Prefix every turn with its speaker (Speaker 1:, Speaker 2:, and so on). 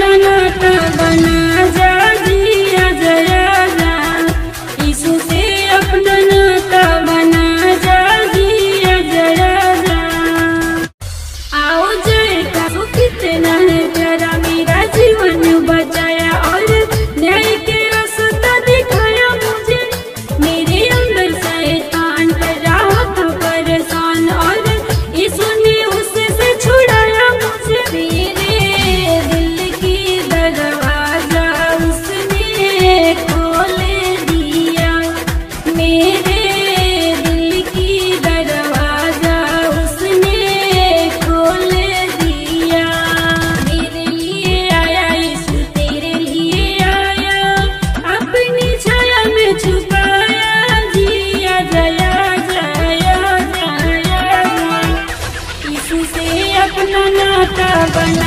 Speaker 1: अपना नाता बना जा जिया जया जा। यीशु से अपना नाता बना जा जिया जया जा। आओ जय का कितना है प्यारा, मेरा जीवन बचाया और न्याय के रास्ता दिखाया मुझे। मेरे अंदर शैतान कर रहा था परेशान और यीशु ने उससे छुड़ाया मुझे। मेरे दिल की दरवाजा उसने खोल दिया। मेरे दिल की दरवाजा उसने खोल दिया। मेरे लिए आया यीशु, तेरे लिए आया, अपनी छाया में छुपाया जिया जया जया जया। यीशु से अपना नाता बना